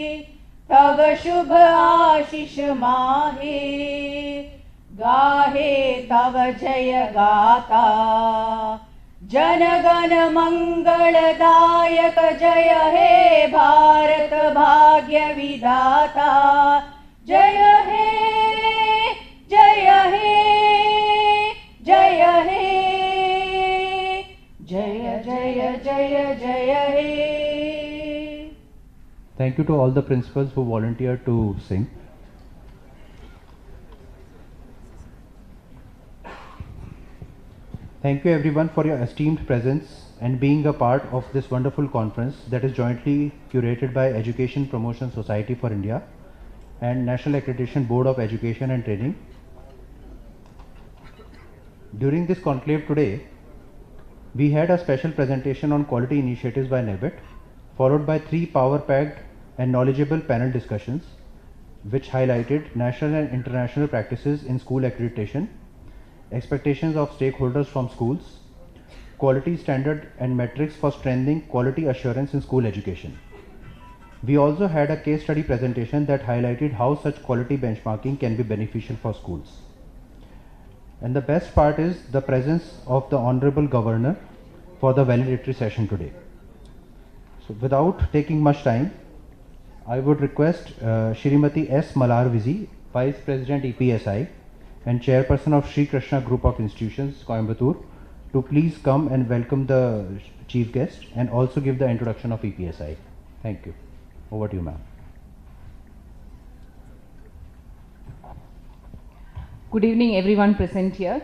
तव शुभ आशीष माहे, गाहे तव जय गाता। जन गण मंगलदायक जय हे भारत भाग्य विधाता। जय हे जय हे जय हे जय जय जय जय हे। Thank you to all the principals who volunteered to sing. Thank you everyone for your esteemed presence and being a part of this wonderful conference that is jointly curated by Education Promotion Society for India and National Accreditation Board of Education and Training. During this conclave today, we had a special presentation on quality initiatives by NABET, followed by 3 power-packed and knowledgeable panel discussions, which highlighted national and international practices in school accreditation, expectations of stakeholders from schools, quality standard and metrics for strengthening quality assurance in school education. We also had a case study presentation that highlighted how such quality benchmarking can be beneficial for schools. And the best part is the presence of the Honorable Governor for the valedictory session today. So without taking much time, I would request Shrimati S. Malarvizi, Vice President EPSI and Chairperson of Sri Krishna Group of Institutions, Coimbatore, to please come and welcome the Chief Guest and also give the introduction of EPSI. Thank you. Over to you, ma'am. Good evening everyone present here.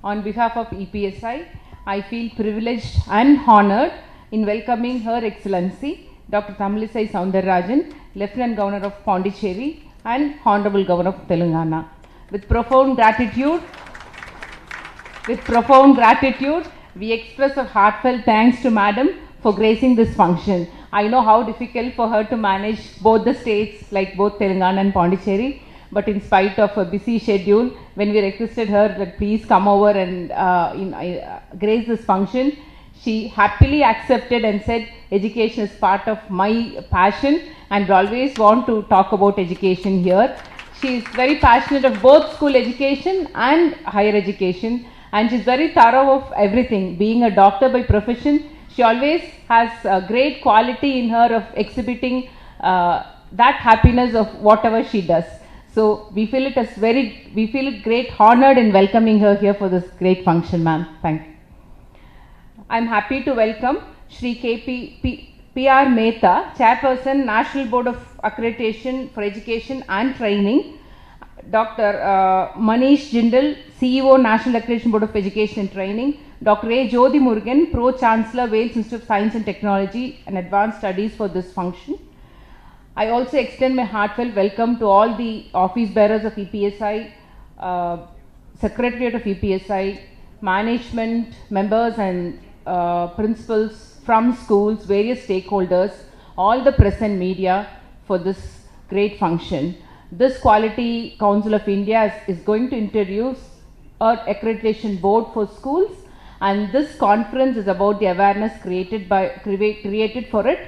On behalf of EPSI, I feel privileged and honoured in welcoming Her Excellency Dr. Tamilisai Soundararajan, Lieutenant Governor of Pondicherry and Honorable Governor of Telangana. With profound gratitude, we express a heartfelt thanks to Madam for gracing this function. I know how difficult for her to manage both the states like both Telangana and Pondicherry, but in spite of a busy schedule, when we requested her that please come over and grace this function, she happily accepted and said education is part of my passion and will always want to talk about education here. She is very passionate of both school education and higher education, and she is very thorough of everything. Being a doctor by profession, she always has a great quality in her of exhibiting that happiness of whatever she does. So we feel it great honored in welcoming her here for this great function, ma'am. Thank you. I am happy to welcome Shri P.R. Mehta, Chairperson, National Board of Accreditation for Education and Training, Dr. Manish Jindal, CEO, National Accreditation Board of Education and Training, Dr. A. Jyoti Murugan, Pro-Chancellor, Wales Institute of Science and Technology and Advanced Studies for this function. I also extend my heartfelt welcome to all the office bearers of EPSI, Secretariat of EPSI, management, members and principals from schools, various stakeholders, all the press and media for this great function. This Quality Council of India is going to introduce an accreditation board for schools, and this conference is about the awareness created for it,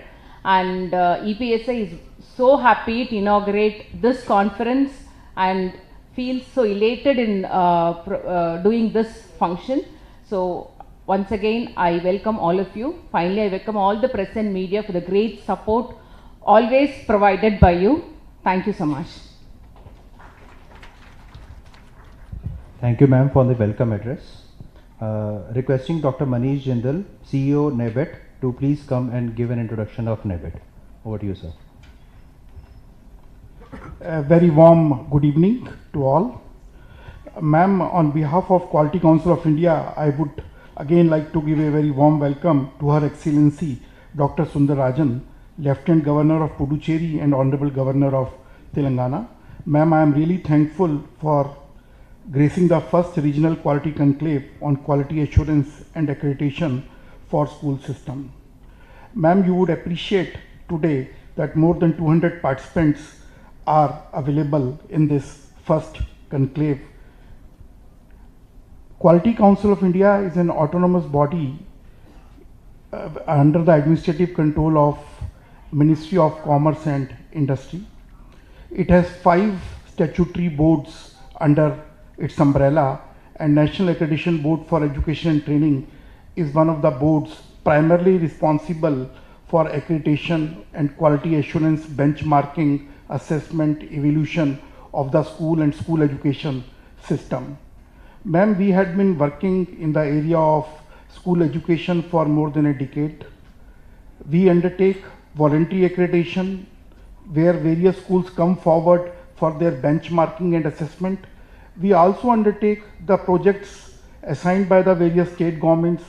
and EPSI is so happy to inaugurate this conference and feels so elated in doing this function. So once again, I welcome all of you. Finally, I welcome all the press and media for the great support always provided by you. Thank you so much. Thank you, ma'am, for the welcome address. Requesting Dr. Manish Jindal, CEO NABET, to please come and give an introduction of NABET. Over to you, sir. A very warm good evening to all. Ma'am, on behalf of Quality Council of India, I would again like to give a very warm welcome to Her Excellency Dr. Soundararajan, Lieutenant Governor of Puducherry and Honorable Governor of Telangana. Ma'am, I am really thankful for gracing the first regional quality conclave on quality assurance and accreditation for school system. Ma'am, you would appreciate today that more than 200 participants are available in this first conclave. Quality Council of India is an autonomous body under the administrative control of Ministry of Commerce and Industry. It has 5 statutory boards under its umbrella, and National Accreditation Board for Education and Training is one of the boards primarily responsible for accreditation and quality assurance, benchmarking, assessment, evaluation of the school and school education system. Ma'am, we had been working in the area of school education for more than a decade. We undertake voluntary accreditation where various schools come forward for their benchmarking and assessment. We also undertake the projects assigned by the various state governments,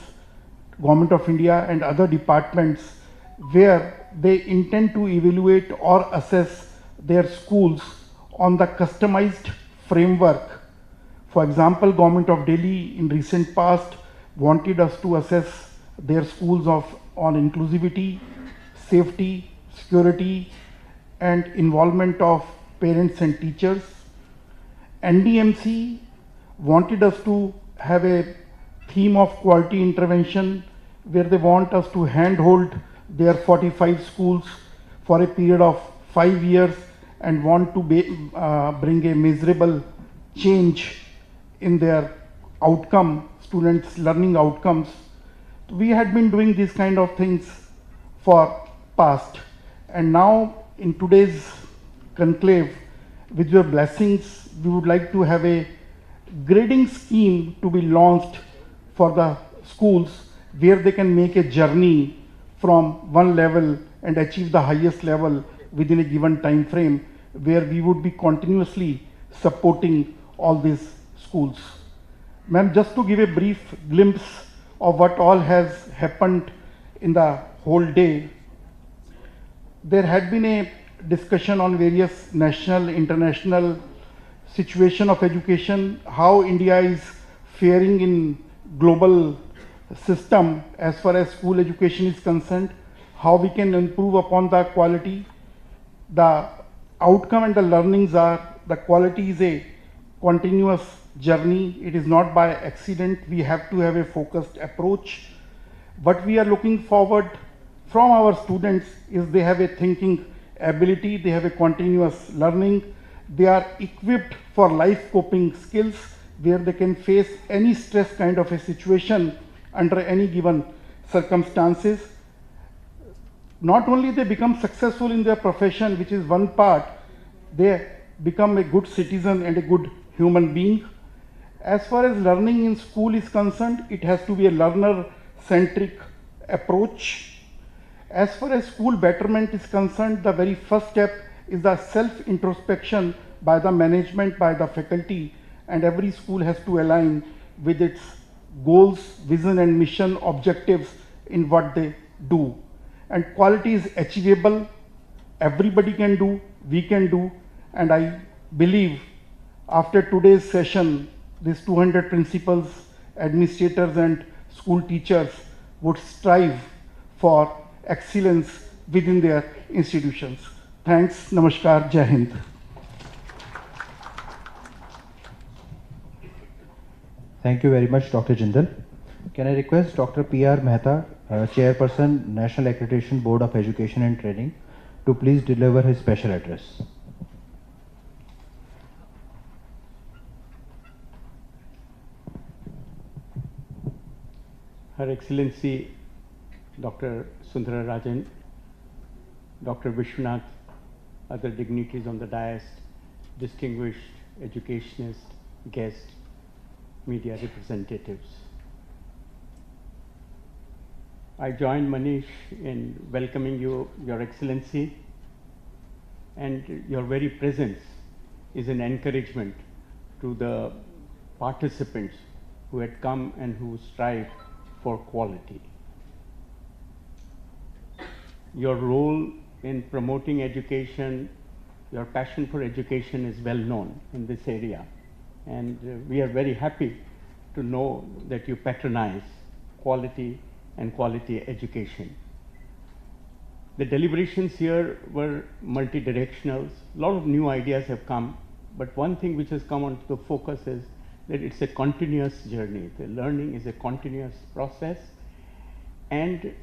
Government of India and other departments where they intend to evaluate or assess their schools on the customized framework. For example, Government of Delhi in recent past wanted us to assess their schools on inclusivity, safety, security, and involvement of parents and teachers. NDMC wanted us to have a theme of quality intervention where they want us to handhold their 45 schools for a period of 5 years and want to bring a measurable change in their outcome, students' learning outcomes. We had been doing these kind of things for past, and now in today's conclave, with your blessings, we would like to have a grading scheme to be launched for the schools where they can make a journey from one level and achieve the highest level within a given time frame, where we would be continuously supporting all these schools. Ma'am, just to give a brief glimpse of what all has happened in the whole day, there had been a discussion on various national, international situation of education, how India is faring in global system as far as school education is concerned, how we can improve upon the quality. The outcome and the learnings are, the quality is a continuous journey. It is not by accident. We have to have a focused approach. What we are looking forward from our students is they have a thinking ability, they have a continuous learning, they are equipped for life coping skills where they can face any stress kind of a situation under any given circumstances. Not only they become successful in their profession, which is one part, they become a good citizen and a good human being. As far as learning in school is concerned, it has to be a learner-centric approach. As far as school betterment is concerned, the very first step is the self-introspection by the management, by the faculty, and every school has to align with its goals, vision and mission objectives in what they do. And quality is achievable, everybody can do, we can do, and I believe after today's session, these 200 principals, administrators and school teachers would strive for excellence within their institutions. Thanks, Namaskar, Jai Hind. Thank you very much, Dr. Jindal. Can I request Dr. P.R. Mehta, Chairperson, National Accreditation Board of Education and Training, to please deliver his special address. Her Excellency Dr. Sundara Rajan, Dr. Vishwanath, other dignitaries on the dais, distinguished educationists, guests, media representatives. I join Manish in welcoming you, Your Excellency, and your very presence is an encouragement to the participants who had come and who strive for quality. Your role in promoting education, your passion for education is well known in this area, and we are very happy to know that you patronize quality and quality education. The deliberations here were multi-directional. A lot of new ideas have come, but one thing which has come onto the focus is that it's a continuous journey. The learning is a continuous process, and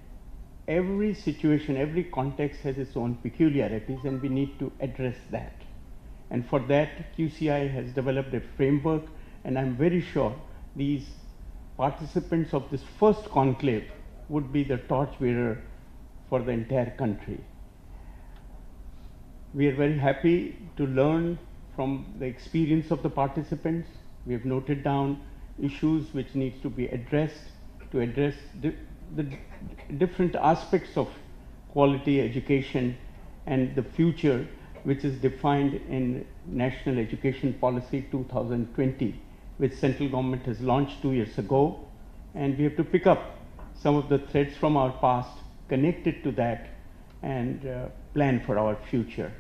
every situation, every context has its own peculiarities, and we need to address that. And for that, QCI has developed a framework, and I'm very sure these participants of this first conclave would be the torchbearer for the entire country. We are very happy to learn from the experience of the participants. We have noted down issues which needs to be addressed to address the different aspects of quality education and the future which is defined in National Education Policy 2020, which central government has launched 2 years ago, and we have to pick up some of the threads from our past, connect it to that, and plan for our future.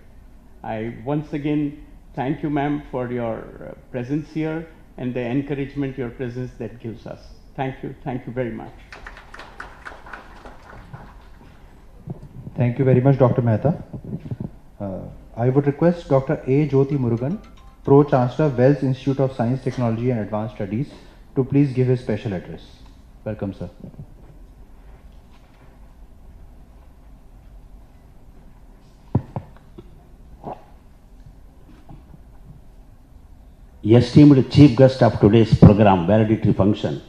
I once again thank you, ma'am, for your presence here and the encouragement your presence that gives us. Thank you very much. Thank you very much, Dr. Mehta. I would request Dr. A. Jyoti Murugan, Pro-Chancellor, Wells Institute of Science, Technology and Advanced Studies, to please give his special address. Welcome, sir. Esteemed chief guest of today's program, valedictory function,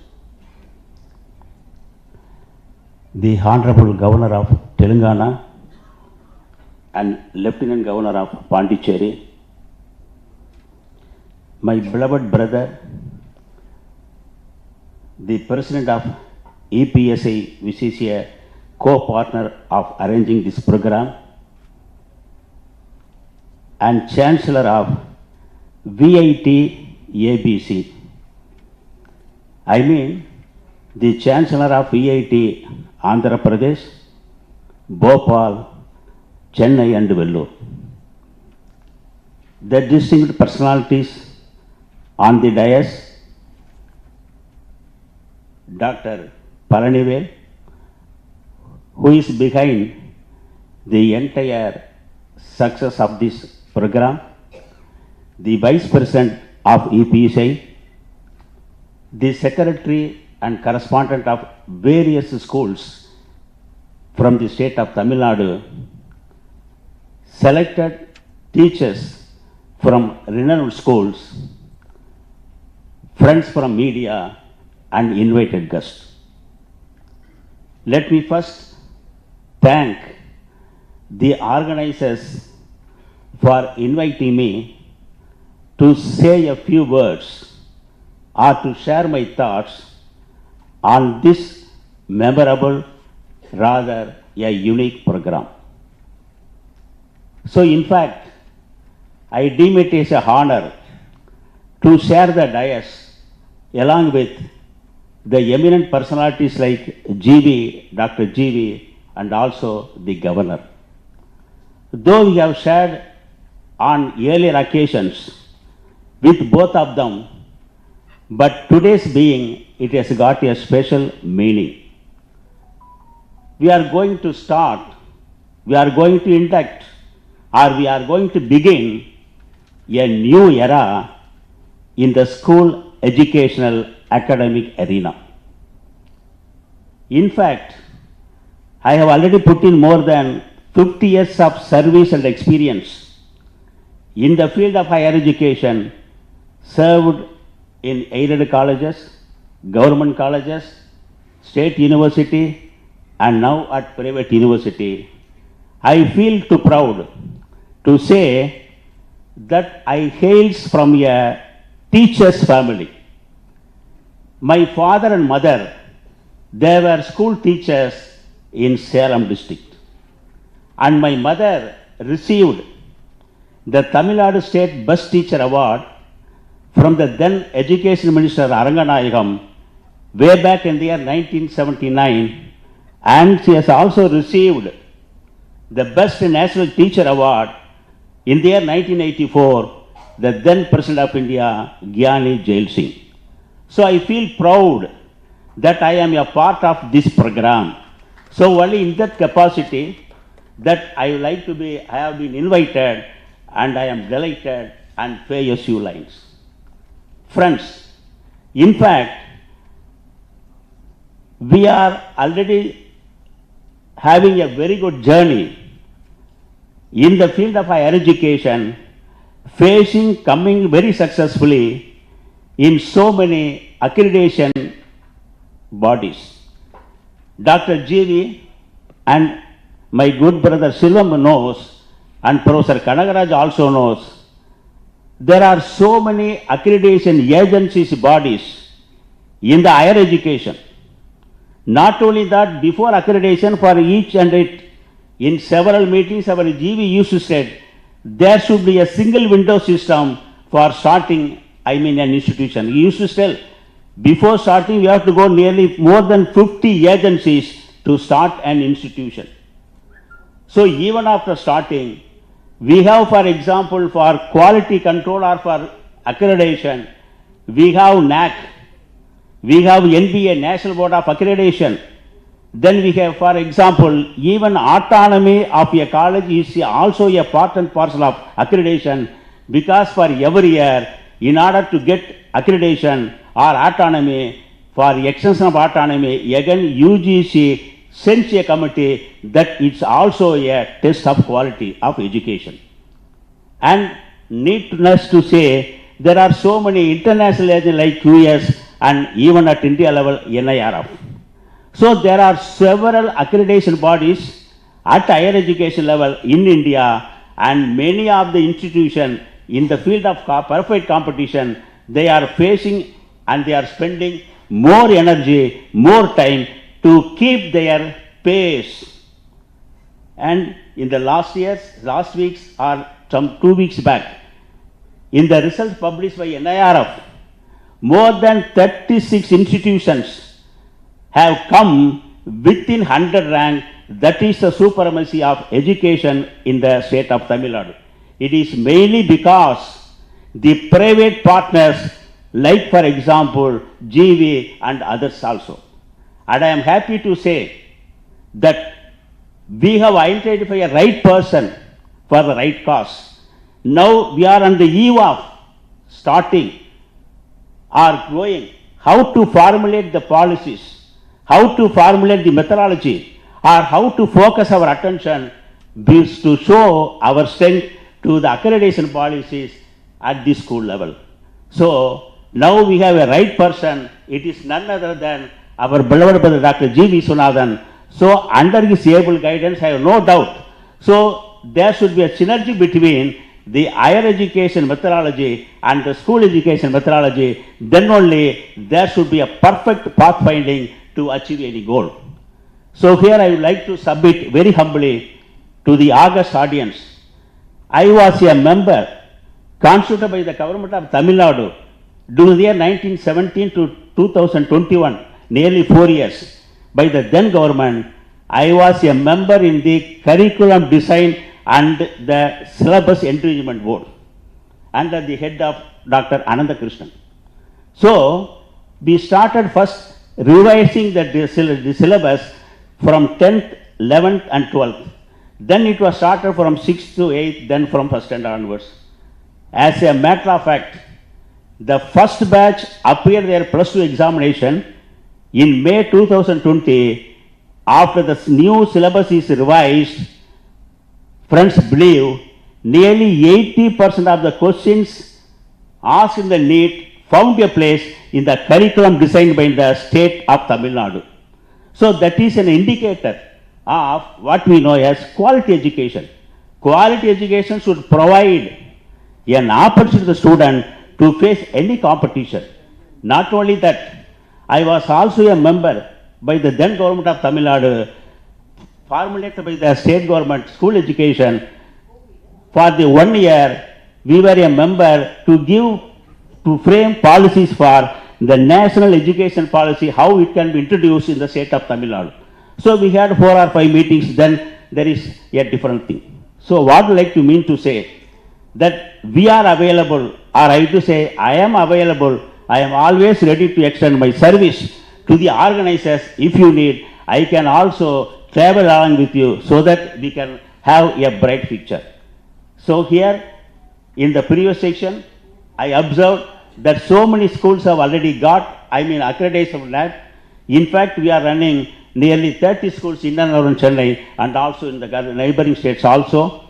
the Honorable Governor of Telangana and Lieutenant Governor of Pondicherry, my beloved brother, the President of EPSI, which is a co-partner of arranging this program, and Chancellor of VIT ABC. I mean, the Chancellor of VIT Andhra Pradesh, Bhopal, Chennai and Vellore. The distinguished personalities on the dais, Dr. Palanivel, who is behind the entire success of this program, the Vice President of EPSI, the Secretary and Correspondent of various schools from the state of Tamil Nadu, selected teachers from renowned schools, friends from media and invited guests. Let me first thank the organizers for inviting me to say a few words or to share my thoughts on this memorable, rather a unique program. So in fact, I deem it as an honor to share the dais along with the eminent personalities like Dr. GV and also the Governor. Though we have shared on earlier occasions with both of them, but today's being, it has got a special meaning. We are going to start, we are going to induct, or we are going to begin a new era in the school educational academic arena. In fact, I have already put in more than 50 years of service and experience in the field of higher education, served in aided colleges, government colleges, state university, and now at private university. I feel too proud to say that I hails from a teacher's family. My father and mother, they were school teachers in Salem district. And my mother received the Tamil Nadu State Best Teacher Award from the then Education Minister Aranganayagam way back in the year 1979, and she has also received the Best National Teacher Award in the year 1984, the then President of India, Gyani Jail Singh. So I feel proud that I am a part of this program. So only in that capacity that I would like to be, I have been invited and I am delighted and pay a few lines. Friends, in fact, we are already having a very good journey in the field of higher education, coming very successfully in so many accreditation bodies. Dr. G.V. and my good brother Silvam knows, and Professor Kanagaraj also knows, there are so many accreditation agencies, bodies in the higher education. Not only that, before accreditation for each and it, in several meetings our GV used to say, there should be a single window system for starting, an institution. He used to tell, before starting we have to go nearly more than 50 agencies to start an institution. So even after starting, we have, for example, for quality control or for accreditation, we have NAC, we have NBA, National Board of Accreditation. Then we have, for example, even autonomy of a college is also a part and parcel of accreditation, because for every year, in order to get accreditation or autonomy, for extension of autonomy, again UGC sends a committee that it's also a test of quality of education. And needless to say, there are so many international agencies like QS and even at India level NIRF. So there are several accreditation bodies at higher education level in India, and many of the institutions in the field of perfect competition, they are facing and they are spending more energy, more time to keep their pace. And in the last weeks or some 2 weeks back, in the results published by NIRF, more than 36 institutions have come within 100 rank. That is the supremacy of education in the state of Tamil Nadu. It is mainly because the private partners, like for example GV and others also. And I am happy to say that we have identified a right person for the right cause. Now we are on the eve of starting or going how to formulate the policies, how to formulate the methodology, or how to focus our attention to show our strength to the accreditation policies at the school level. So now we have a right person. It is none other than our beloved brother Dr. G.V. Sunathan. So under his able guidance, I have no doubt. So there should be a synergy between the higher education methodology and the school education methodology. Then only there should be a perfect pathfinding to achieve any goal. So here I would like to submit very humbly to the august audience. I was a member constituted by the government of Tamil Nadu during the year 1917 to 2021, nearly 4 years. By the then government, I was a member in the curriculum design and the syllabus enrichment board under the head of Dr. Ananda Krishnan. So we started first revising the syllabus from 10th, 11th and 12th. Then it was started from 6th to 8th, then from 1st standard onwards. As a matter of fact, the first batch appeared their plus 2 examination in May 2020. After the new syllabus is revised, friends believe nearly 80% of the questions asked in the NEET found a place in the curriculum designed by the state of Tamil Nadu. So that is an indicator of what we know as quality education. Quality education should provide an opportunity to the student to face any competition. Not only that, I was also a member by the then government of Tamil Nadu, formulated by the state government school education. For the 1 year, we were a member to frame policies for the national education policy, how it can be introduced in the state of Tamil Nadu. So we had 4 or 5 meetings, then there is a different thing. So what I would like to mean to say, that we are available, or I have to say, I am available, I am always ready to extend my service to the organizers. If you need, I can also travel along with you so that we can have a bright future. So here, in the previous section, I observed that so many schools have already got, accreditation lab. In fact, we are running nearly 30 schools in and around Chennai and also in the neighboring states also.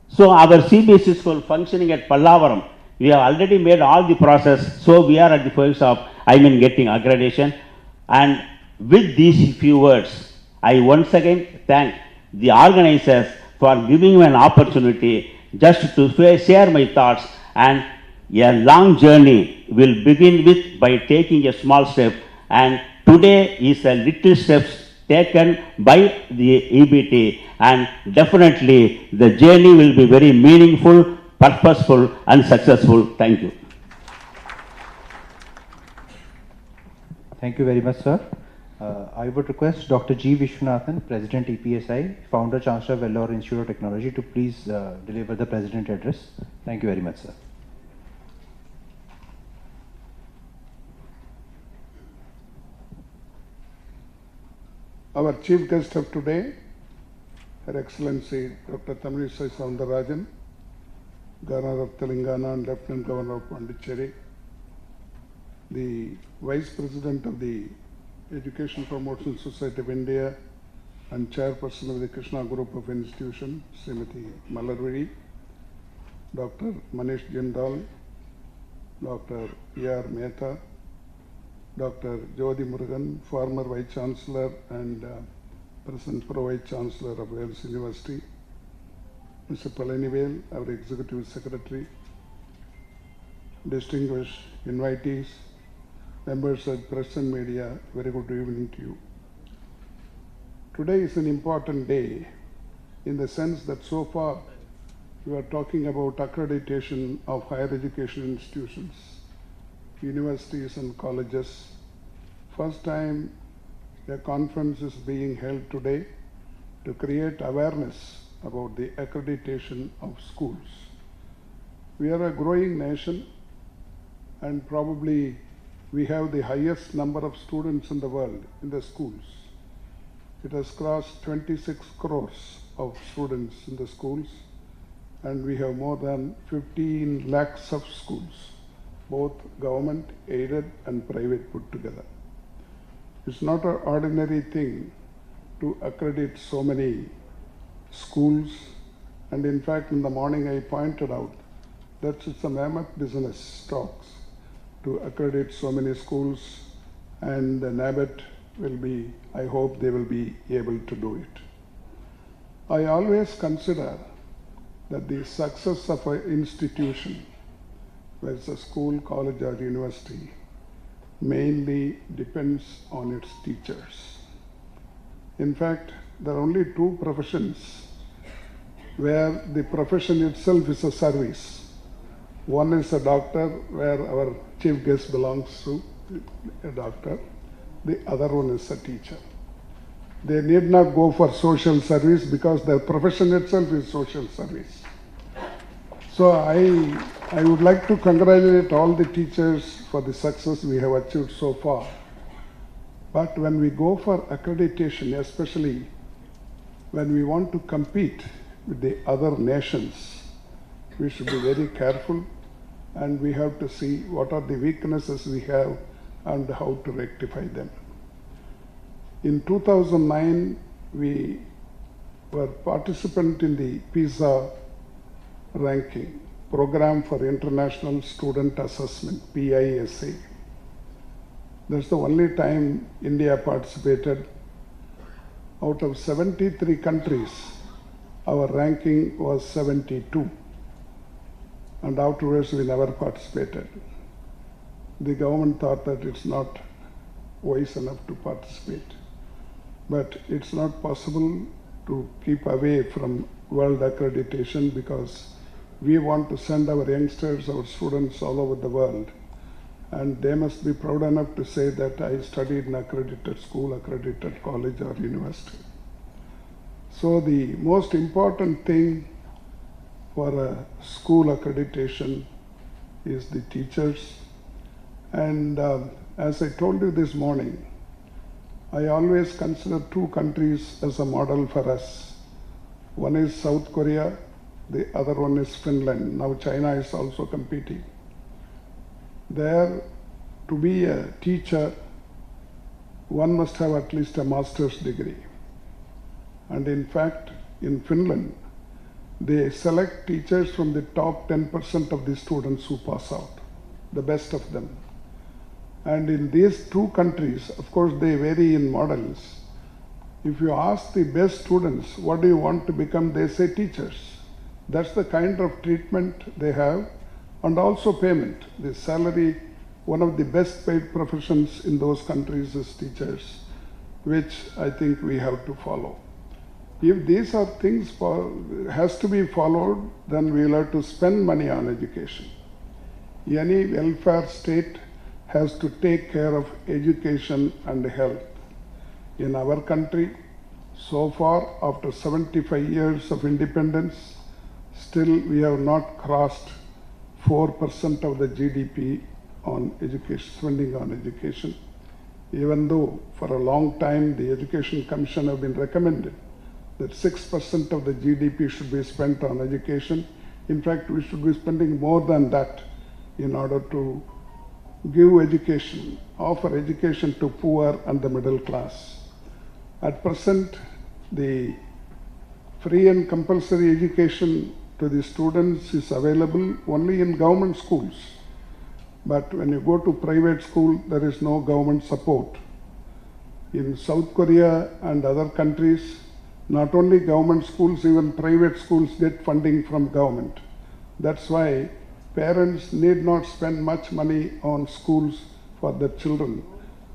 So our CBSE school functioning at Pallavaram, we have already made all the process, so we are at the phase of, getting accreditation. And with these few words, I once again thank the organizers for giving me an opportunity just to share my thoughts, and a long journey will begin with by taking a small step, and today is a little steps taken by the EBT, and definitely the journey will be very meaningful, purposeful and successful. Thank you. Thank you very much, sir. I would request Dr. G. Vishwanathan, President EPSI, Founder Chancellor Vellore Institute of Technology, to please deliver the President address. Thank you very much, sir. Our chief guest of today, Her Excellency Dr. Tamilisai Soundararajan, Governor of Telangana and Lieutenant Governor of Pondicherry, the Vice President of the Education Promotion Society of India and Chairperson of the Krishna Group of Institutions, Srimati Malarvidi, Dr. Manish Jindal, Dr. E.R. Mehta, Dr. Jyoti Murugan, former Vice Chancellor and present Pro Vice Chancellor of Wales University, Mr. Palanivel, our Executive Secretary, distinguished invitees, members of press and media, very good evening to you. Today is an important day in the sense that so far we are talking about accreditation of higher education institutions, universities and colleges. First time a conference is being held today to create awareness about the accreditation of schools. We are a growing nation and probably we have the highest number of students in the world in the schools. It has crossed 26 crores of students in the schools, and we have more than 15 lakhs of schools, both government, aided and private put together. It's not an ordinary thing to accredit so many schools, and in fact in the morning I pointed out that it's a mammoth business talks to accredit so many schools, and NABET will be, I hope they will be able to do it. I always consider that the success of an institution, whether it's a school, college or university, mainly depends on its teachers. In fact, there are only two professions where the profession itself is a service. One is a doctor, where our chief guest belongs to, a doctor. The other one is a teacher. They need not go for social service because their profession itself is social service. So I would like to congratulate all the teachers for the success we have achieved so far. But when we go for accreditation, especially when we want to compete with the other nations, we should be very careful, and we have to see what are the weaknesses we have and how to rectify them. In 2009, we were participant in the PISA ranking, Program for International Student Assessment, PISA. That's the only time India participated. Out of 73 countries, our ranking was 72. And afterwards we never participated. The government thought that it's not wise enough to participate. But it's not possible to keep away from world accreditation because we want to send our youngsters, our students all over the world, and they must be proud enough to say that I studied in accredited school, accredited college or university. So the most important thing for a school accreditation is the teachers. And as I told you this morning, I always consider two countries as a model for us. One is South Korea, the other one is Finland. Now China is also competing. There, to be a teacher, one must have at least a master's degree. And in fact, in Finland, they select teachers from the top 10% of the students who pass out, the best of them. And in these two countries, of course, they vary in models. If you ask the best students, what do you want to become, they say teachers. That's the kind of treatment they have, and also payment. The salary, one of the best paid professions in those countries is teachers, which I think we have to follow. If these are things has to be followed, then we will have to spend money on education. Any welfare state has to take care of education and health. In our country, so far, after 75 years of independence, still we have not crossed 4% of the GDP on education, spending on education. Even though for a long time the Education Commission have been recommended that 6% of the GDP should be spent on education. In fact, we should be spending more than that in order to give education, offer education to poor and the middle class. At present, the free and compulsory education to the students is available only in government schools. But when you go to private school, there is no government support. In South Korea and other countries, not only government schools, even private schools get funding from government. That's why parents need not spend much money on schools for their children,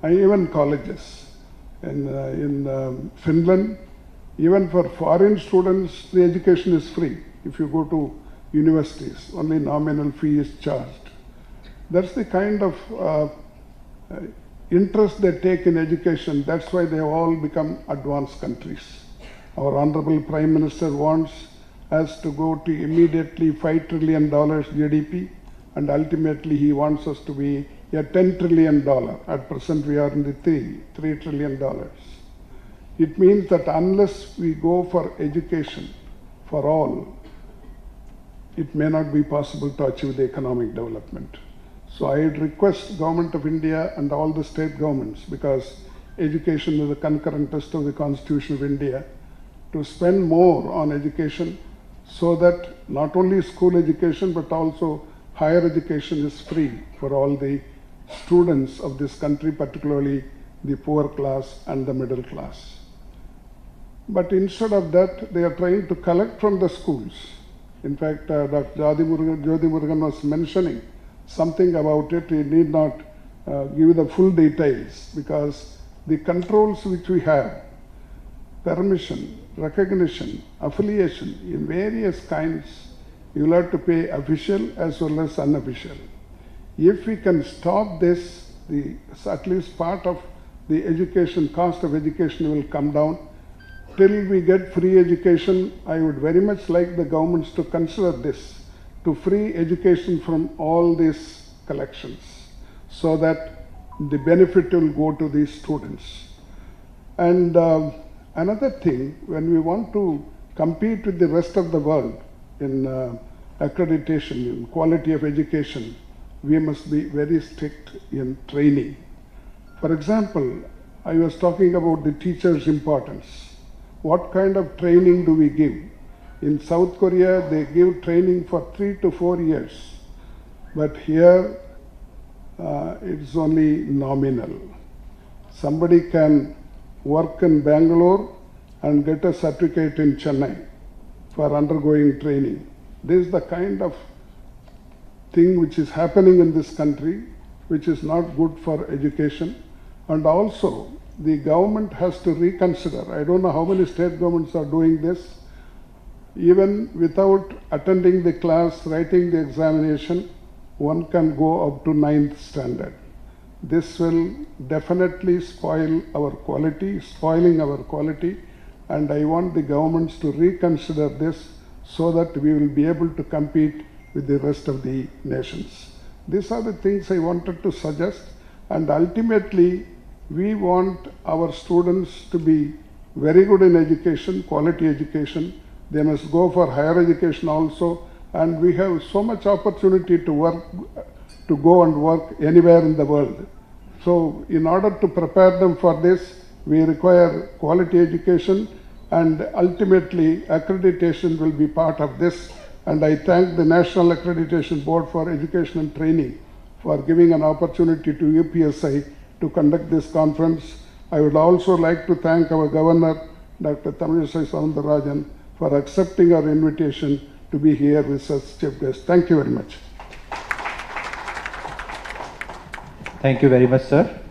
and even colleges. In Finland, even for foreign students, the education is free. If you go to universities, only nominal fee is charged. That's the kind of interest they take in education. That's why they have all become advanced countries. Our Honorable Prime Minister wants us to go to immediately $5 trillion GDP, and ultimately he wants us to be a $10 trillion. At present we are in the $3 trillion. It means that unless we go for education for all, it may not be possible to achieve the economic development. So I would request Government of India and all the state governments, because education is a concurrent test of the Constitution of India, to spend more on education so that not only school education but also higher education is free for all the students of this country, particularly the poor class and the middle class. But instead of that, they are trying to collect from the schools. In fact, Dr. Jyoti Murugan was mentioning something about it. We need not give the full details, because the controls which we have, permission, recognition, affiliation in various kinds, you will have to pay official as well as unofficial. If we can stop this, at least part of the education, cost of education will come down. Till we get free education, I would very much like the governments to consider this, to free education from all these collections, so that the benefit will go to these students. And another thing, when we want to compete with the rest of the world in accreditation, in quality of education, we must be very strict in training. For example, I was talking about the teachers' importance. What kind of training do we give? In South Korea, they give training for 3 to 4 years. But here, it's only nominal. Somebody can work in Bangalore and get a certificate in Chennai for undergoing training. This is the kind of thing which is happening in this country, which is not good for education. And also, the government has to reconsider. I don't know how many state governments are doing this. Even without attending the class, writing the examination, one can go up to 9th standard. This will definitely spoiling our quality, and I want the governments to reconsider this so that we will be able to compete with the rest of the nations. These are the things I wanted to suggest, and ultimately we want our students to be very good in education, quality education. They must go for higher education also, and we have so much opportunity to work, to go and work anywhere in the world. So in order to prepare them for this, we require quality education, and ultimately accreditation will be part of this. And I thank the National Accreditation Board for Education and Training for giving an opportunity to UPSI to conduct this conference. I would also like to thank our Governor, Dr. Tamilisai Soundararajan, for accepting our invitation to be here with such chief guests. Thank you very much. Thank you very much, sir.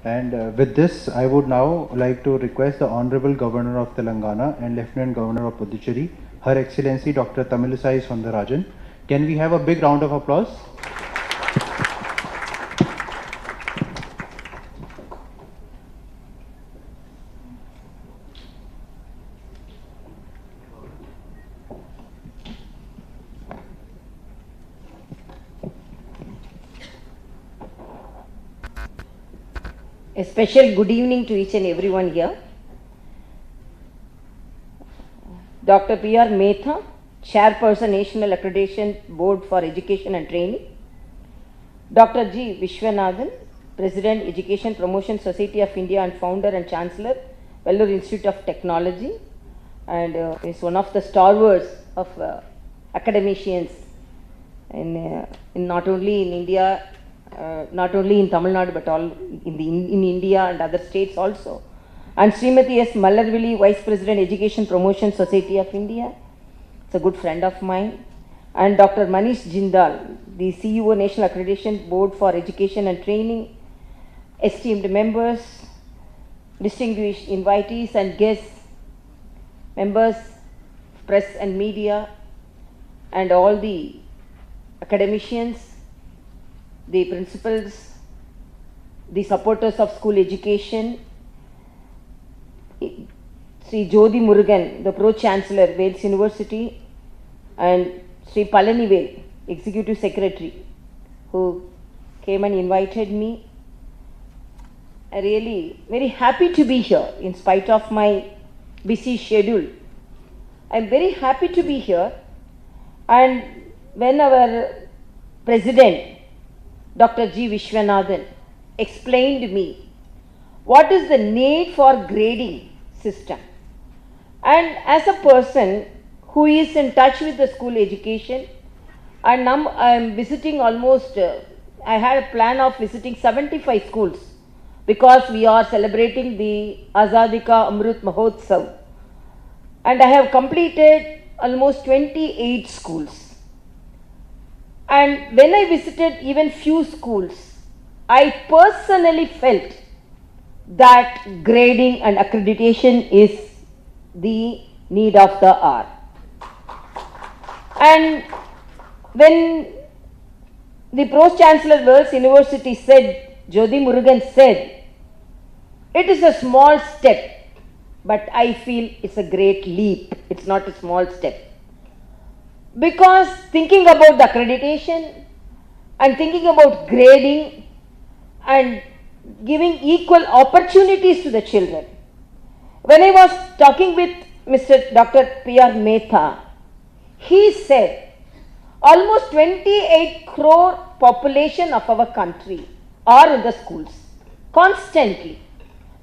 And with this, I would now like to request the Honorable Governor of Telangana and Lieutenant Governor of Puducherry, Her Excellency Dr. Tamilisai Soundararajan. Can we have a big round of applause? A special good evening to each and everyone here. Dr. P.R. Metha, Chairperson, National Accreditation Board for Education and Training. Dr. G. Vishwanathan, President, Education Promotion Society of India and Founder and Chancellor, Vellore Institute of Technology, and is one of the stalwarts of academicians in not only in India, not only in Tamil Nadu, but all in India and other states also. And Srimati S. Mallarvili, Vice President, Education Promotion Society of India. It's a good friend of mine. And Dr. Manish Jindal, the CEO, National Accreditation Board for Education and Training. Esteemed members, distinguished invitees and guests, members, press and media, and all the academicians, the principals, the supporters of school education, Sri Jodi Murugan, the Pro-Chancellor, Wales University, and Sri Palanivel, Executive Secretary, who came and invited me. I really very happy to be here in spite of my busy schedule. I'm very happy to be here, and when our President Dr. G. Vishwanathan explained me what is the need for grading system. And as a person who is in touch with the school education, and now I am visiting almost, I had a plan of visiting 75 schools because we are celebrating the Azadi Ka Amrit Mahotsav. And I have completed almost 28 schools. And when I visited even few schools, I personally felt that grading and accreditation is the need of the hour. And when the Pro-Chancellor Wales University said, Jodi Murugan said, it is a small step, but I feel it's a great leap. It's not a small step. Because thinking about the accreditation and thinking about grading and giving equal opportunities to the children. When I was talking with Mr. Dr. P.R. Metha, he said almost 28 crore population of our country are in the schools constantly.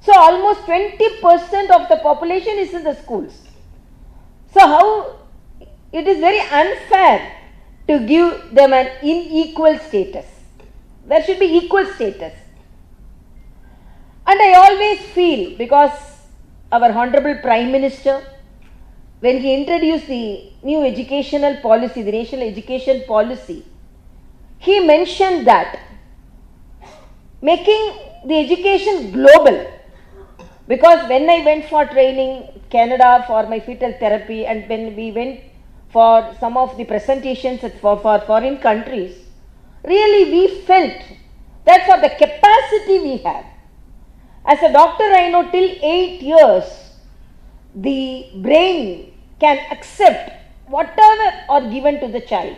So almost 20% of the population is in the schools. So how it is very unfair to give them an unequal status. There should be equal status. And I always feel, because our Honorable Prime Minister, when he introduced the new educational policy, the national education policy, he mentioned that making the education global. Because when I went for training Canada for my fetal therapy, and when we went for some of the presentations for foreign countries, really we felt that for the capacity we have. As a doctor, I know till 8 years, the brain can accept whatever are given to the child.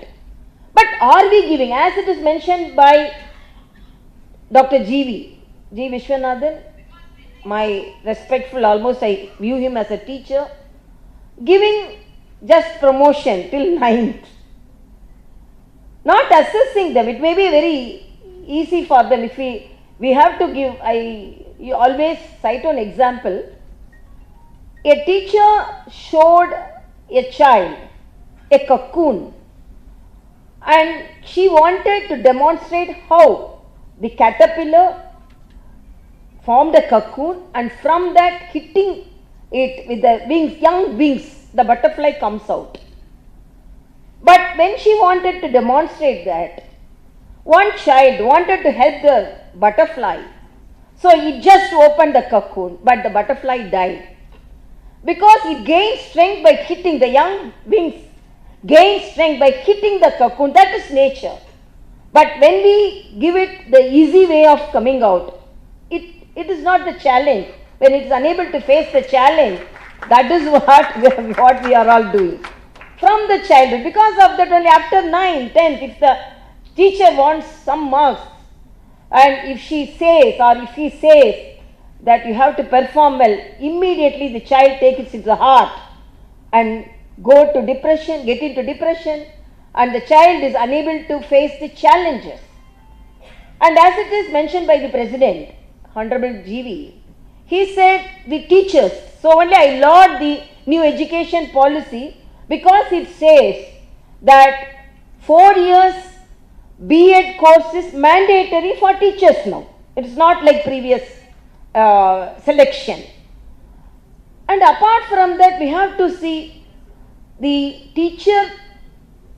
But are we giving, as it is mentioned by Dr. G. Vishwanathan, my respectful, almost I view him as a teacher, giving just promotion till 9th, not assessing them. It may be very easy for them if we we have to give, you always cite an example. A teacher showed a child a cocoon and she wanted to demonstrate how the caterpillar formed a cocoon, and from that, hitting it with the wings, young wings, the butterfly comes out. But when she wanted to demonstrate that, one child wanted to help the butterfly, so he just opened the cocoon, but the butterfly died. Because it gained strength by hitting the young wings, gained strength by hitting the cocoon, that is nature. But when we give it the easy way of coming out, it is not the challenge. When it is unable to face the challenge, that is what we are all doing. From the childhood, because of that only after 9th, 10th, if the teacher wants some marks, and if she says or if he says that you have to perform well, immediately the child takes it to the heart and go to depression, get into depression, and the child is unable to face the challenges. And as it is mentioned by the President, Honorable GV, he said the teachers, so only I laud the new education policy because it says that 4 years B.Ed course is mandatory for teachers now. It is not like previous selection. And apart from that, we have to see the teacher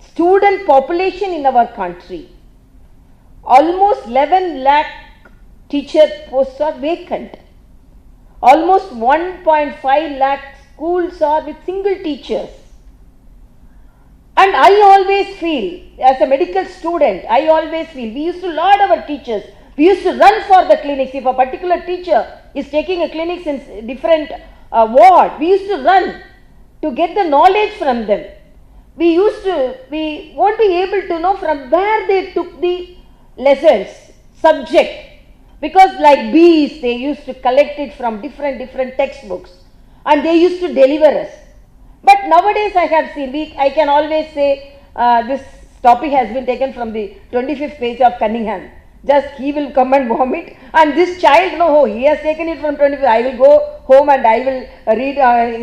student population in our country. Almost 11 lakh teacher posts are vacant. Almost 1.5 lakh schools are with single teachers. And I always feel, as a medical student, I always feel, we used to laud our teachers. We used to run for the clinics. If a particular teacher is taking a clinic in different ward, we used to run to get the knowledge from them. We won't be able to know from where they took the lessons, subject. Because like bees, they used to collect it from different textbooks and they used to deliver us. But nowadays I have seen, I can always say this topic has been taken from the 25th page of Cunningham. Just he will come and vomit, and this child, no, he has taken it from 25. I will go home and I will read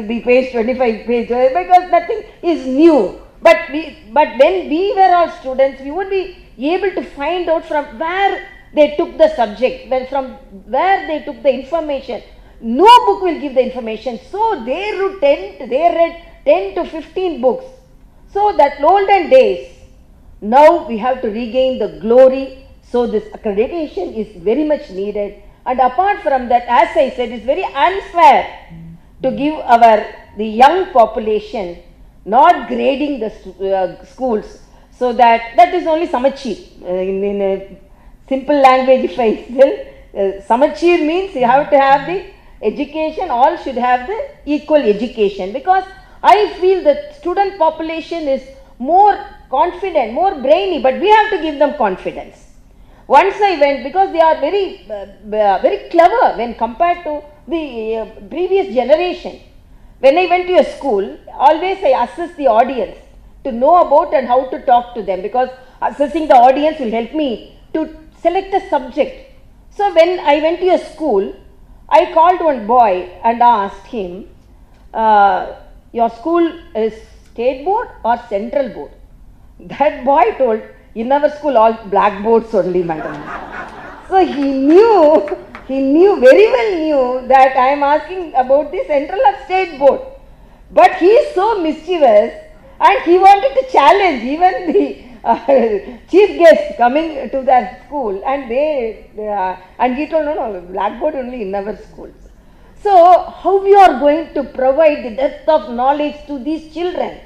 the page 25 page because nothing is new. But when we were all students, we would be able to find out from where they took the subject, from where they took the information. No book will give the information. So they read 10 to 15 books. So that olden days, now we have to regain the glory. So this accreditation is very much needed. And apart from that, as I said, it's very unfair to give the young population not grading the schools. So that is only Samachir. In a simple language, if I tell, Samachir means you have to have the education, all should have the equal education, because I feel that student population is more confident, more brainy, but we have to give them confidence. Once I went, because they are very clever when compared to the previous generation. When I went to a school, always I assess the audience to know about and how to talk to them, because assessing the audience will help me to select a subject. So when I went to a school, I called one boy and asked him, your school is state board or central board? That boy told, in our school all blackboards only, madam. So he very well knew that I am asking about the central or state board. But he is so mischievous and he wanted to challenge even the chief guest coming to that school, and and he told, no, blackboard only in our schools. So how we are going to provide the depth of knowledge to these children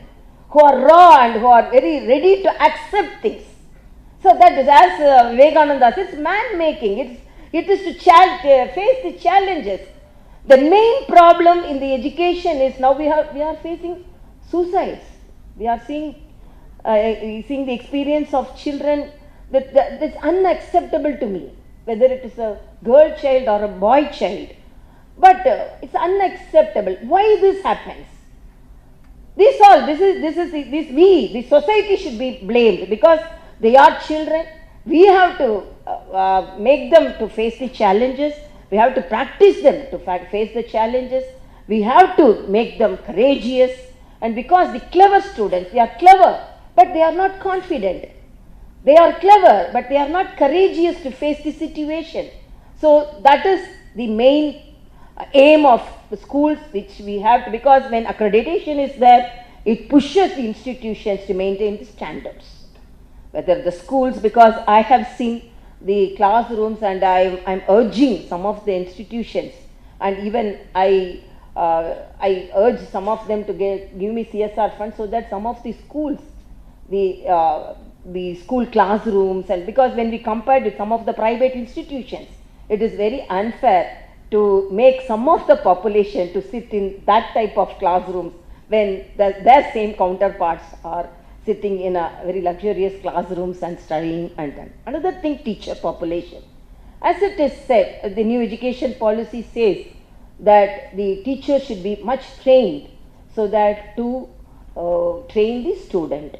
who are raw and who are very ready to accept things? So that is, as Vivekananda says, it's man-making. It is to face the challenges. The main problem in the education is now we are facing suicides. We are seeing the experience of children that's unacceptable to me, whether it is a girl child or a boy child. But it's unacceptable. Why this happens? The society should be blamed, because they are children. we have to make them to face the challenges. We have to practice them to face the challenges. We have to make them courageous. And because the clever students, they are clever, but they are not confident. They are clever, but they are not courageous to face the situation. So that is the main aim of the schools which we have to, because when accreditation is there, it pushes the institutions to maintain the standards. Whether the schools, because I have seen the classrooms and I'm urging some of the institutions, and even I urge some of them to give me CSR funds so that some of the schools, the school classrooms, and because when we compare with some of the private institutions, it is very unfair to make some of the population to sit in that type of classrooms when their same counterparts are sitting in a very luxurious classrooms and studying. And another thing, teacher population. As it is said, the new education policy says that the teacher should be much trained so that to train the student.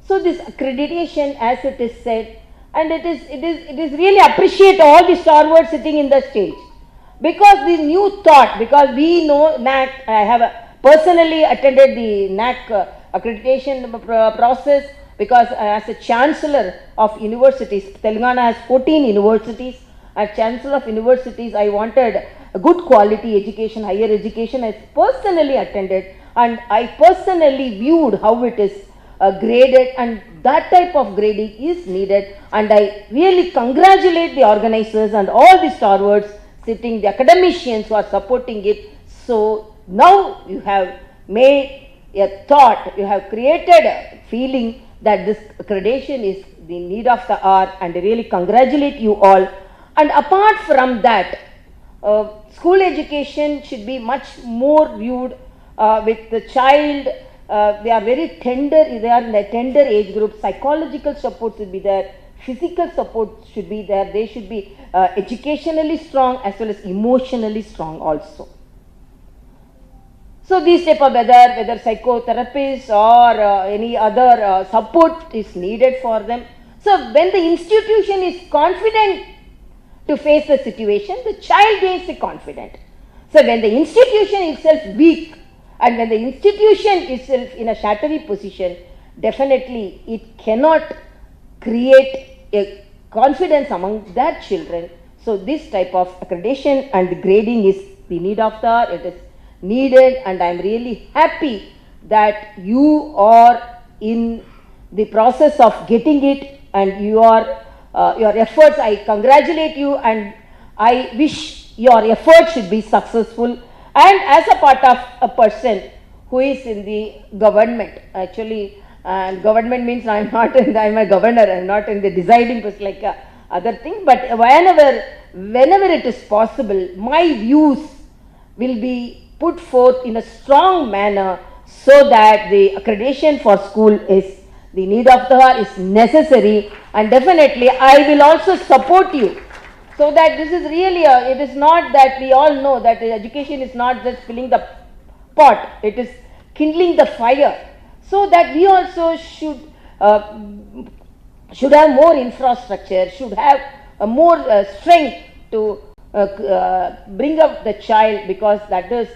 So this accreditation, as it is said, and it is really appreciate all the stalwarts sitting in the stage, because the new thought, because we know NAC, I have personally attended the NAC accreditation process, because as a chancellor of universities, Telangana has 14 universities. As chancellor of universities, I wanted a good quality education, higher education. I personally attended and I personally viewed how it is graded, and that type of grading is needed. And I really congratulate the organizers and all the stalwarts sitting, the academicians who are supporting it. So now you have made a thought, you have created a feeling that this accreditation is the need of the hour, and I really congratulate you all. And apart from that, school education should be much more viewed with the child. They are very tender, they are in the tender age group. Psychological support should be there, physical support should be there. They should be educationally strong as well as emotionally strong also. So these type of whether psychotherapists or any other support is needed for them. So when the institution is confident to face the situation, the child gains the confidence. So when the institution itself weak, and when the institution itself in a shattery position, definitely it cannot create a confidence among their children. So this type of accreditation and grading is the need of the hour. It is needed, and I am really happy that you are in the process of getting it, and you are your efforts. I congratulate you, and I wish your efforts should be successful. And as a part of a person who is in the government, actually, and government means I am not in I am a governor, I am not in the deciding person like other thing, but whenever it is possible, my views will be put forth in a strong manner, so that the accreditation for school is the need of the hour, is necessary, and definitely I will also support you. So that this is really it is not that we all know that education is not just filling the pot, it is kindling the fire. So that we also should have more infrastructure, should have more strength to bring up the child, because that is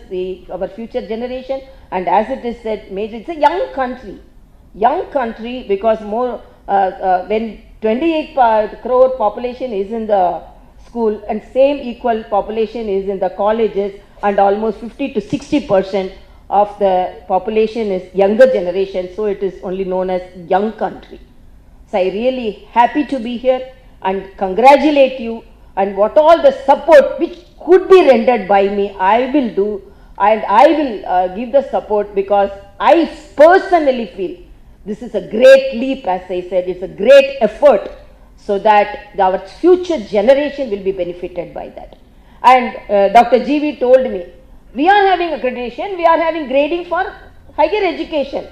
our future generation. And as it is said, it's a young country, because more when 28 crore population is in the school, and same equal population is in the colleges, and almost 50 to 60% of the population is younger generation, so it is only known as young country. So I really happy to be here and congratulate you, and what all the support which could be rendered by me, I will do, and I will give the support, because I personally feel this is a great leap. As I said, it's a great effort, so that our future generation will be benefited by that. And Dr. GV told me, we are having accreditation, we are having grading for higher education,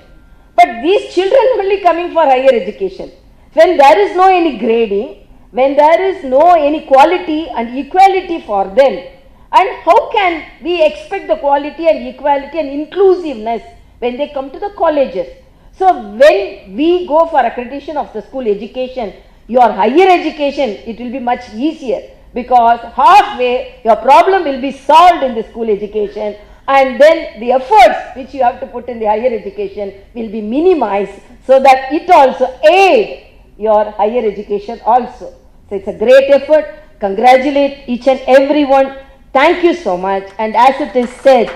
but these children only coming for higher education. When there is no any grading, when there is no any quality and equality for them, and how can we expect the quality and equality and inclusiveness when they come to the colleges? So when we go for accreditation of the school education, your higher education, it will be much easier, because halfway your problem will be solved in the school education, and then the efforts which you have to put in the higher education will be minimized, so that it also aid your higher education also. So it's a great effort. Congratulate each and everyone. Thank you so much. And as it is said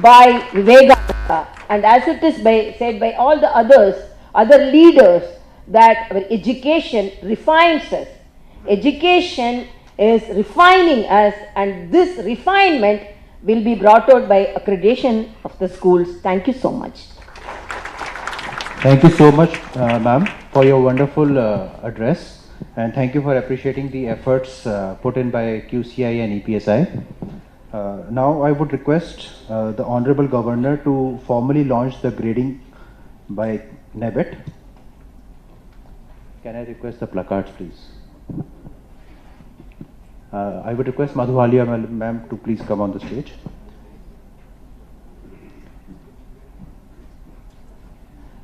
by Vivekananda, and as it is said by all the other leaders, that our education refines us. Education is refining us, and this refinement will be brought out by accreditation of the schools. Thank you so much. Thank you so much, ma'am, for your wonderful address, and thank you for appreciating the efforts put in by QCI and EPSI. Now I would request the Honorable Governor to formally launch the grading by NABET. Can I request the placards, please? I would request Madhuvalia ma'am to please come on the stage.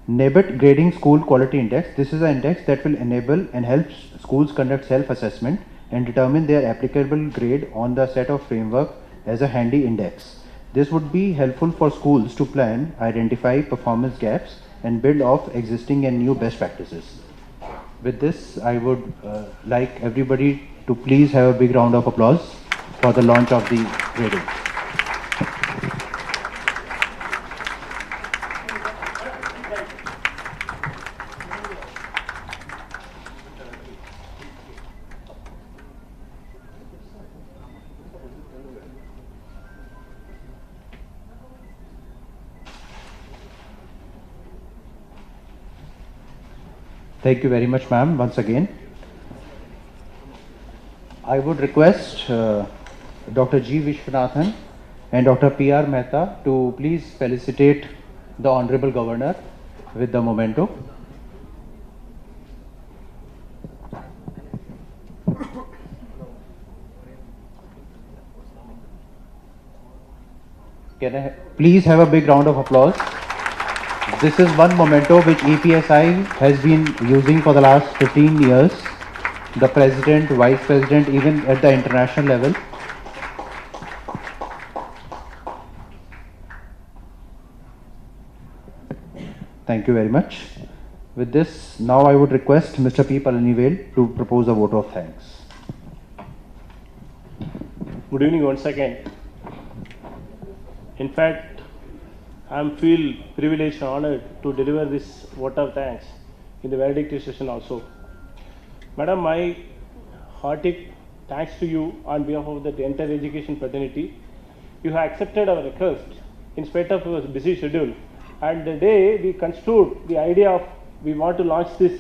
NABET Grading School Quality Index. This is an index that will enable and help schools conduct self-assessment and determine their applicable grade on the set of framework as a handy index. This would be helpful for schools to plan, identify performance gaps, and build off existing and new best practices. With this, I would like everybody to please have a big round of applause for the launch of the grading. Thank you very much, ma'am, once again. I would request Dr. G. Vishwanathan and Dr. P.R. Mehta to please felicitate the Honorable Governor with the memento. Can I please have a big round of applause? This is one memento which EPSI has been using for the last 15 years. The President, Vice President, even at the international level. Thank you very much. With this, now I would request Mr. P. Palanivel to propose a vote of thanks. Good evening once again. In fact, I feel privileged and honored to deliver this vote of thanks in the valedictory session also. Madam, my hearty thanks to you on behalf of the entire education fraternity. You have accepted our request in spite of your busy schedule. And the day we construed the idea of we want to launch this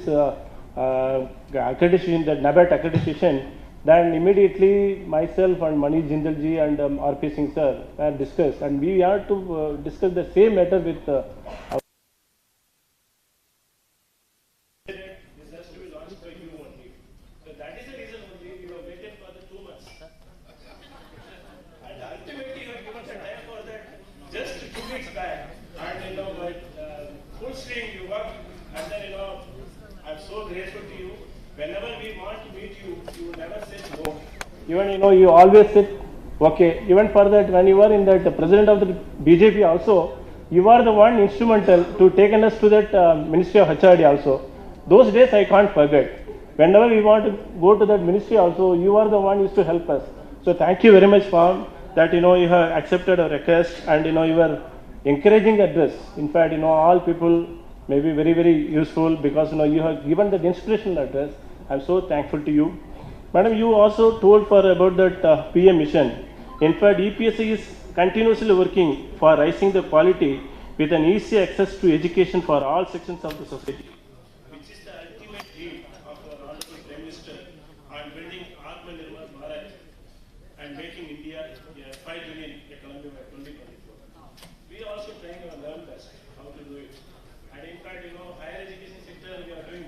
accreditation, the NABET accreditation, then immediately myself and Manish Jindalji and R.P. Singh sir were discussed, and we had to discuss the same matter with our even you always said okay. Even for that, when you were in that president of the BJP also, you are the one instrumental to taken us to that Ministry of HRD also. Those days I can't forget. Whenever we want to go to that ministry also, you are the one used to help us. So thank you very much for that. You have accepted our request, and you are encouraging address. In fact, all people may be very, very useful because you have given that inspirational address. I'm so thankful to you. Madam, you also told about that PM mission. In fact, EPSI is continuously working for raising the quality with an easy access to education for all sections of the society, which is the ultimate aim of our Honorable Prime Minister on building Atmanirbhar Bharat and making India a 5 billion economy by 2024. We are also trying our level best how to do it. And in fact, higher education sector, we are doing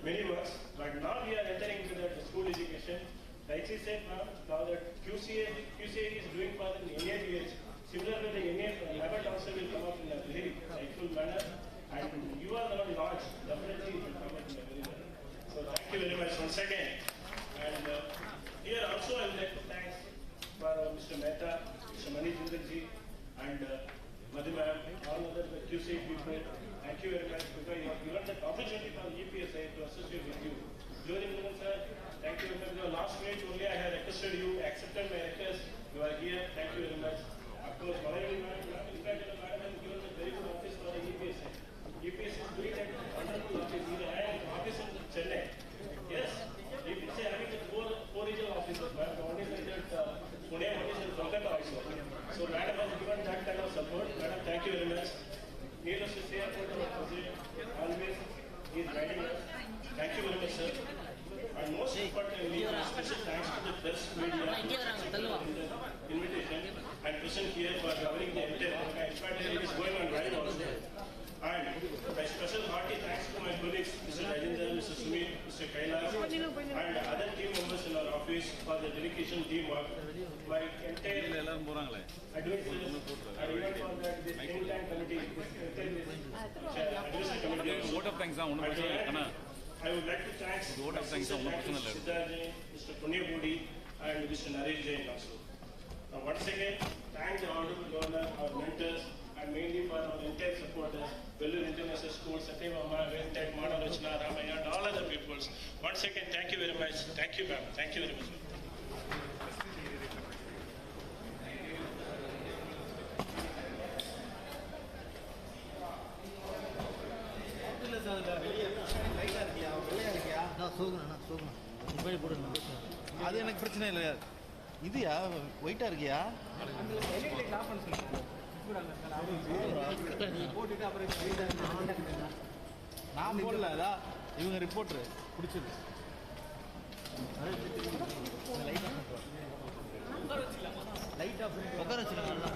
many works, but now we are entering into the school education. Like she said now that QCA is doing for the NABH. Similarly, the NABH also will come up in a very rightful manner, and you are the one launch. Definitely it will come up in a very well. So thank you you very much once again. And here also I would like to thank Mr. Mehta, Mr. Mani Jindarji, and Madhumam, all other QC people. Thank you very much because you have given that opportunity for EPSI to associate with you. Jyoti Murugan sir, thank you very much. Your last minute only I had requested you, accepted my request. You are here. Thank you very much. Of course, Madurai madam, in fact, madam has given a very good office for the EPSI. EPSI is doing that wonderful office. Even I have office in Chennai. Yes, EPSI having the four regional offices, but the one is in that Pune, one is in Kolkata also. So madam has given that kind of support. Madam, thank you very much. Needless to say, our president always is guiding us. Thank you very much, sir. And most importantly, special thanks to the press media invitation and present here for covering the entire program. In fact, it is going on live also. And a special hearty thanks to my colleagues, Mr. Adithanar, Mr. Sumit, Mr. Kailash, and other team members in our office for the dedication teamwork. My entire advisors, and even for that, this think tank committee, advisory committee. I would like to thank Mr. Mr. Punya Budi and Mr. Naresh Jain also. Now, once again, thank the Honorable Governor, our mentors, and mainly for our entire supporters, Vellore International School, Satyavama, Venkat, Madhavachna, Ramaya, and all other people. Once again, thank you very much. Thank you, ma'am. Thank you very much. அது எனக்கு பிரச்சனை இல்லை. இதுயா ஒயிட்டா இருக்கியா? நான் போடல, அதான் இவங்க ரிப்போர்ட்ரு பிடிச்சது. உட்கார வச்சுக்கலாம்.